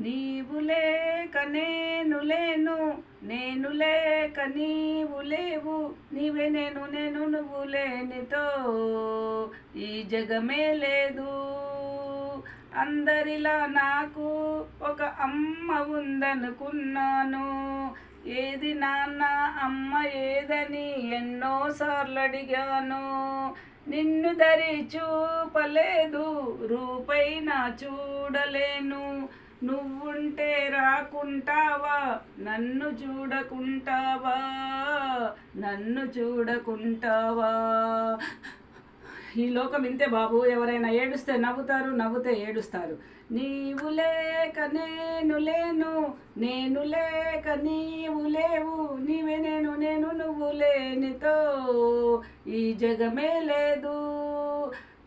నీవు లేక నేను లేను, నేను లేక నీవు లేవు, నీవే నేను నేను నువ్వు లేనితో ఈ జగమే లేదు. అందరిలా నాకు ఒక అమ్మ ఉందనుకున్నాను, ఏది నాన్న అమ్మ ఏదని ఎన్నోసార్లు అడిగాను. నిన్ను దరి చూపలేదు, రూపైన చూడలేను, నువ్వుంటే రాకుంటావా, నన్ను చూడకుంటావా, నన్ను చూడకుంటావా. ఈ లోకం ఇంతే బాబు, ఎవరైనా ఏడుస్తే నవ్వుతారు, నవ్వుతే ఏడుస్తారు. నీవు లేక నేను లేను, నేను లేక నీవు లేవు, నీవే నేను నేను నువ్వు లేనితో ఈ జగమే లేదు.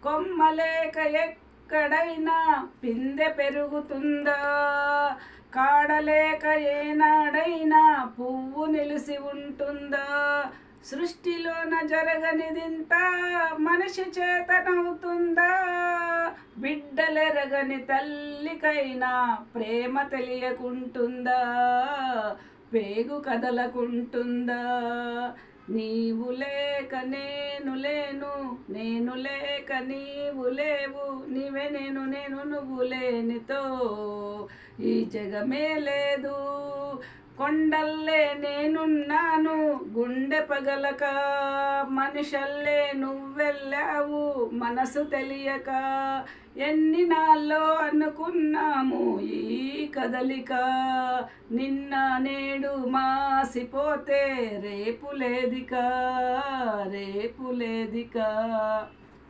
కొమ్మ లేక ఎక్కడైనా పిందె పెరుగుతుందా, కాడలేక ఏనాడైనా పువ్వు నిలిసి ఉంటుందా. సృష్టిలోన జరగనిదింత మనిషి చేతనవుతుందా, బిడ్డలెరగని తల్లికైనా ప్రేమ తెలియకుంటుందా, పేగు కదలకుంటుందా. నీవు లేక నేను లేను, నేను లేక నీవు లేవు, నీవే నేను నేను నువ్వు లేనితో ఈ జగమే లేదు. కొండల్లే నేనున్నాను గుండె పగలక, మనుషల్లే నువ్వెళ్ళావు మనసు తెలియక. ఎన్ని నాళ్ళో అనుకున్నాము ఈ కదలిక, నిన్న నేడు మాసిపోతే రేపు లేదిక, రేపు లేదిక.